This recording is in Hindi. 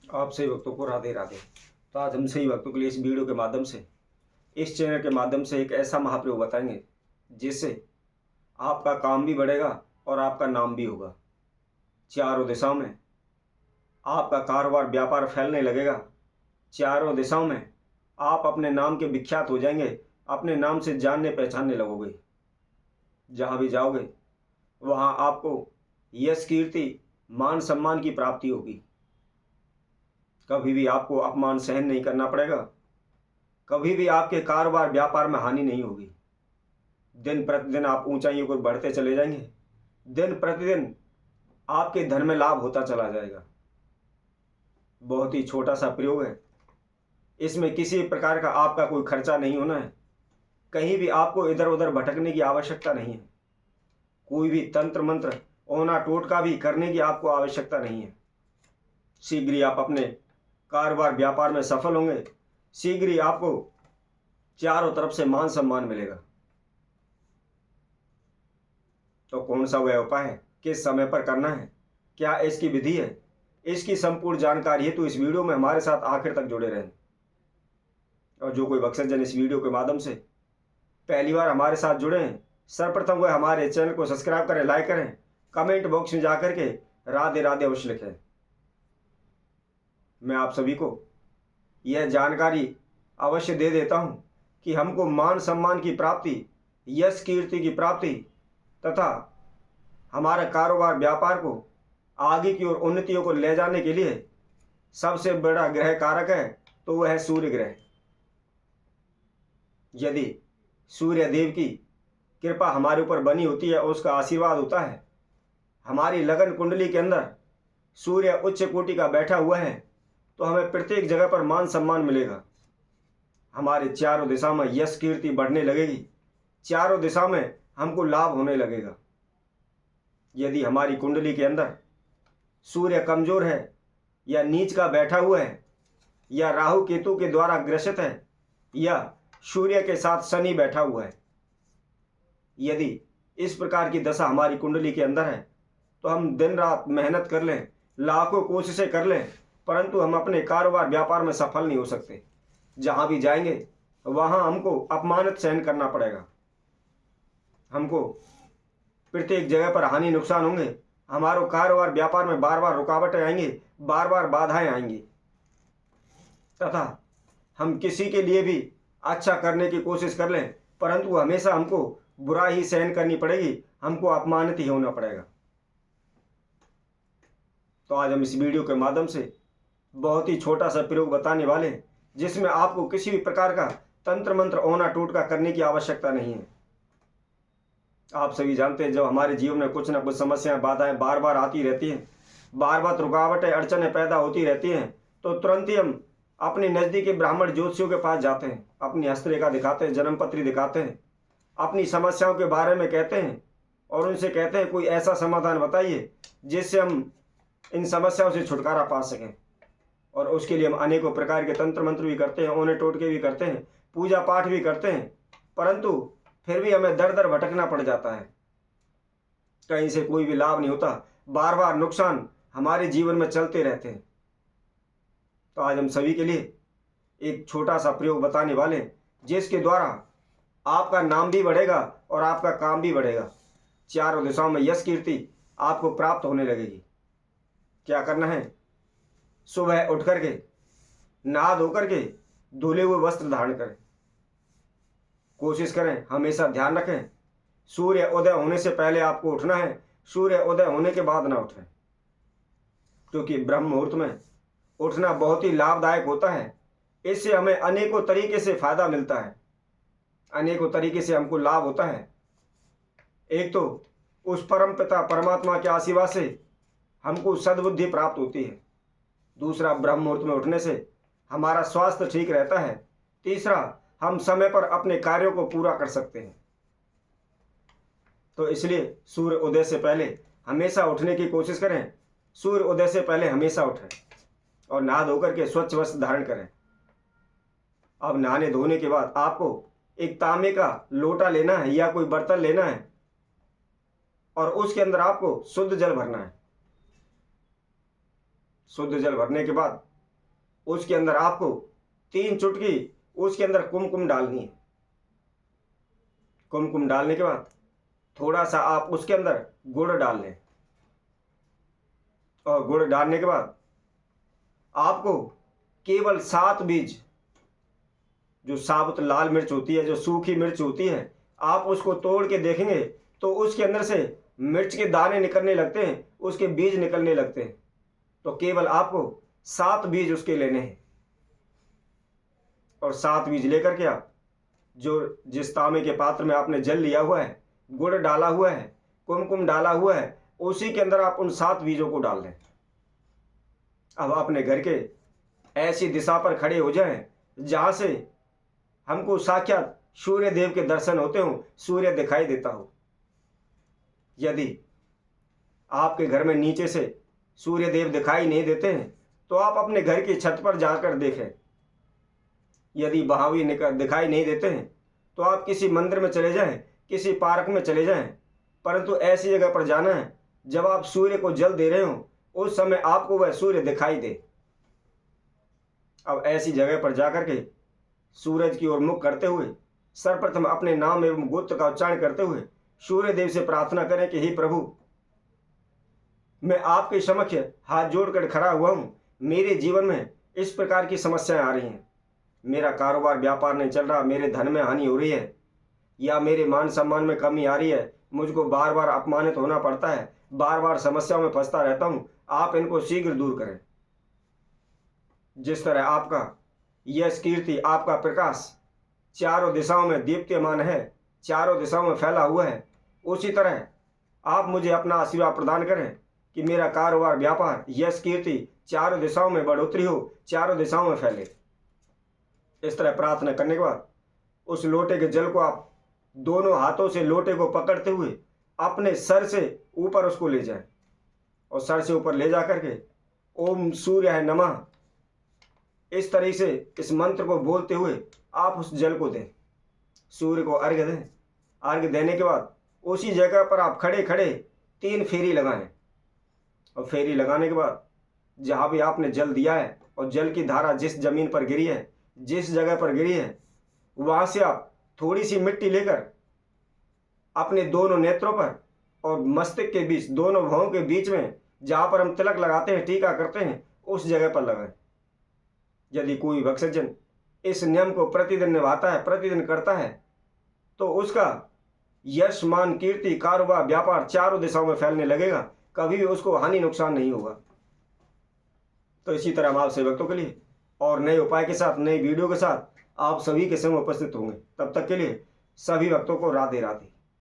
आप सही भक्तों को राधे राधे। तो आज हम सही भक्तों के लिए इस वीडियो के माध्यम से, इस चैनल के माध्यम से एक ऐसा महाप्रयोग बताएंगे जिससे आपका काम भी बढ़ेगा और आपका नाम भी होगा। चारों दिशाओं में आपका कारोबार व्यापार फैलने लगेगा। चारों दिशाओं में आप अपने नाम के विख्यात हो जाएंगे, अपने नाम से जानने पहचानने लगोगे। जहाँ भी जाओगे वहाँ आपको यश कीर्ति मान सम्मान की प्राप्ति होगी। कभी भी आपको अपमान सहन नहीं करना पड़ेगा। कभी भी आपके कारोबार व्यापार में हानि नहीं होगी। दिन प्रतिदिन आप ऊंचाइयों को बढ़ते चले जाएंगे। दिन प्रतिदिन आपके धन में लाभ होता चला जाएगा। बहुत ही छोटा सा प्रयोग है। इसमें किसी प्रकार का आपका कोई खर्चा नहीं होना है। कहीं भी आपको इधर उधर भटकने की आवश्यकता नहीं है। कोई भी तंत्र मंत्र ओना टोटका भी करने की आपको आवश्यकता नहीं है। शीघ्र ही आप अपने कारोबार व्यापार में सफल होंगे। शीघ्र ही आपको चारों तरफ से मान सम्मान मिलेगा। तो कौन सा वह उपाय है, किस समय पर करना है, क्या इसकी विधि है, इसकी संपूर्ण जानकारी है तो इस वीडियो में हमारे साथ आखिर तक जुड़े रहें। और जो कोई भक्तजन इस वीडियो के माध्यम से पहली बार हमारे साथ जुड़े हैं, सर्वप्रथम वह हमारे चैनल को सब्सक्राइब करें, लाइक करें, कमेंट बॉक्स में जाकर के राधे राधे अवश्य लिखें। मैं आप सभी को यह जानकारी अवश्य दे देता हूं कि हमको मान सम्मान की प्राप्ति, यश कीर्ति की प्राप्ति तथा हमारा कारोबार व्यापार को आगे की ओर उन्नतियों को ले जाने के लिए सबसे बड़ा ग्रह कारक है तो वह है सूर्य ग्रह। यदि सूर्य देव की कृपा हमारे ऊपर बनी होती है और उसका आशीर्वाद होता है, हमारी लगन कुंडली के अंदर सूर्य उच्च कोटि का बैठा हुआ है, तो हमें प्रत्येक जगह पर मान सम्मान मिलेगा। हमारे चारों दिशा में यश कीर्ति बढ़ने लगेगी। चारों दिशा में हमको लाभ होने लगेगा। यदि हमारी कुंडली के अंदर सूर्य कमजोर है या नीच का बैठा हुआ है या राहु केतु के द्वारा ग्रसित है या सूर्य के साथ शनि बैठा हुआ है, यदि इस प्रकार की दशा हमारी कुंडली के अंदर है तो हम दिन रात मेहनत कर लें, लाखों कोशिशें कर लें, परंतु हम अपने कारोबार व्यापार में सफल नहीं हो सकते। जहां भी जाएंगे वहां हमको अपमानित सहन करना पड़ेगा। हमको प्रत्येक जगह पर हानि नुकसान होंगे। हमारे कारोबार व्यापार में बार बार रुकावटें आएंगी, बार बार बाधाएं आएंगी तथा हम किसी के लिए भी अच्छा करने की कोशिश कर लें, परंतु हमेशा हमको बुरा ही सहन करनी पड़ेगी, हमको अपमानित ही होना पड़ेगा। तो आज हम इस वीडियो के माध्यम से बहुत ही छोटा सा प्रयोग बताने वाले हैं जिसमें आपको किसी भी प्रकार का तंत्र मंत्र ओना टोटका करने की आवश्यकता नहीं है। आप सभी जानते हैं जब हमारे जीवन में कुछ ना कुछ समस्याएं बाधाएं बार बार आती रहती हैं, बार बार रुकावटें अड़चनें पैदा होती रहती हैं, तो तुरंत ही हम अपने नज़दीकी ब्राह्मण ज्योतिषियों के पास जाते हैं, अपनी हस्तरेखा दिखाते हैं, जन्मपत्री दिखाते हैं, अपनी समस्याओं के बारे में कहते हैं और उनसे कहते हैं कोई ऐसा समाधान बताइए जिससे हम इन समस्याओं से छुटकारा पा सकें। और उसके लिए हम अनेकों प्रकार के तंत्र मंत्र भी करते हैं, ओने टोटके भी करते हैं, पूजा पाठ भी करते हैं, परंतु फिर भी हमें दर दर भटकना पड़ जाता है। कहीं से कोई भी लाभ नहीं होता, बार बार नुकसान हमारे जीवन में चलते रहते हैं। तो आज हम सभी के लिए एक छोटा सा प्रयोग बताने वाले हैं जिसके द्वारा आपका नाम भी बढ़ेगा और आपका काम भी बढ़ेगा। चारों दिशाओं में यश कीर्ति आपको प्राप्त होने लगेगी। क्या करना है, सुबह उठ करके नहा धो करके धुले हुए वस्त्र धारण करें। कोशिश करें, हमेशा ध्यान रखें, सूर्य उदय होने से पहले आपको उठना है, सूर्य उदय होने के बाद ना उठें, क्योंकि ब्रह्म मुहूर्त में उठना बहुत ही लाभदायक होता है। इससे हमें अनेकों तरीके से फायदा मिलता है, अनेकों तरीके से हमको लाभ होता है। एक तो उस परम पिता परमात्मा के आशीर्वाद से हमको सद्बुद्धि प्राप्त होती है। दूसरा, ब्रह्म मुहूर्त में उठने से हमारा स्वास्थ्य ठीक रहता है। तीसरा, हम समय पर अपने कार्यों को पूरा कर सकते हैं। तो इसलिए सूर्य उदय से पहले हमेशा उठने की कोशिश करें। सूर्य उदय से पहले हमेशा उठें और नहा धोकर के स्वच्छ वस्त्र धारण करें। अब नहाने धोने के बाद आपको एक तांबे का लोटा लेना है या कोई बर्तन लेना है और उसके अंदर आपको शुद्ध जल भरना है। शुद्ध जल भरने के बाद उसके अंदर आपको 3 चुटकी उसके अंदर कुमकुम डालनी है। कुमकुम डालने के बाद थोड़ा सा आप उसके अंदर गुड़ डाल लें, और गुड़ डालने के बाद आपको केवल 7 बीज, जो साबुत लाल मिर्च होती है, जो सूखी मिर्च होती है, आप उसको तोड़ के देखेंगे तो उसके अंदर से मिर्च के दाने निकलने लगते हैं, उसके बीज निकलने लगते हैं। तो केवल आपको 7 बीज उसके लेने हैं, और 7 बीज लेकर के आप जो जिस तांबे के पात्र में आपने जल लिया हुआ है, गुड़ डाला हुआ है, कुमकुम डाला हुआ है, उसी के अंदर आप उन 7 बीजों को डाल दें। अब अपने घर के ऐसी दिशा पर खड़े हो जाएं जहां से हमको साक्षात सूर्य देव के दर्शन होते हो, सूर्य दिखाई देता हो। यदि आपके घर में नीचे से सूर्य देव दिखाई नहीं देते हैं तो आप अपने घर की छत पर जाकर देखें। यदि वहां भी दिखाई नहीं देते हैं तो आप किसी मंदिर में चले जाएं, किसी पार्क में चले जाएं, परंतु ऐसी जगह पर जाना है जब आप सूर्य को जल दे रहे हो, उस समय आपको वह सूर्य दिखाई दे। अब ऐसी जगह पर जाकर के सूरज की ओर मुख करते हुए सर्वप्रथम अपने नाम एवं गोत्र का उच्चारण करते हुए सूर्य देव से प्रार्थना करें कि हे प्रभु, मैं आपके समक्ष हाथ जोड़कर खड़ा हुआ हूं। मेरे जीवन में इस प्रकार की समस्याएं आ रही हैं, मेरा कारोबार व्यापार नहीं चल रहा, मेरे धन में हानि हो रही है, या मेरे मान सम्मान में कमी आ रही है, मुझको बार बार अपमानित होना पड़ता है, बार बार समस्याओं में फंसता रहता हूं, आप इनको शीघ्र दूर करें। जिस तरह आपका यश कीर्ति, आपका प्रकाश चारों दिशाओं में दीप्यमान है, चारों दिशाओं में फैला हुआ है, उसी तरह आप मुझे अपना आशीर्वाद प्रदान करें कि मेरा कारोबार व्यापार यश कीर्ति चारों दिशाओं में बढ़ोतरी हो, चारों दिशाओं में फैले। इस तरह प्रार्थना करने के बाद उस लोटे के जल को आप दोनों हाथों से लोटे को पकड़ते हुए अपने सर से ऊपर उसको ले जाएं, और सर से ऊपर ले जा करके ओम सूर्याय नमः इस तरह से इस मंत्र को बोलते हुए आप उस जल को दें, सूर्य को अर्घ्य दें। अर्घ्य देने के बाद उसी जगह पर आप खड़े खड़े 3 फेरी लगाएं, और फेरी लगाने के बाद जहाँ भी आपने जल दिया है और जल की धारा जिस जमीन पर गिरी है, जिस जगह पर गिरी है, वहाँ से आप थोड़ी सी मिट्टी लेकर अपने दोनों नेत्रों पर और मस्तिष्क के बीच, दोनों भौहों के बीच में जहाँ पर हम तिलक लगाते हैं, टीका करते हैं, उस जगह पर लगाएं। यदि कोई भक्तजन इस नियम को प्रतिदिन निभाता है, प्रतिदिन करता है, तो उसका यश, मान, कीर्ति, कारोबार, व्यापार चारों दिशाओं में फैलने लगेगा, कभी भी उसको हानि नुकसान नहीं होगा। तो इसी तरह हम आपसे भक्तों के लिए और नए उपाय के साथ, नई वीडियो के साथ आप सभी के संग उपस्थित होंगे। तब तक के लिए सभी भक्तों को राधे राधे।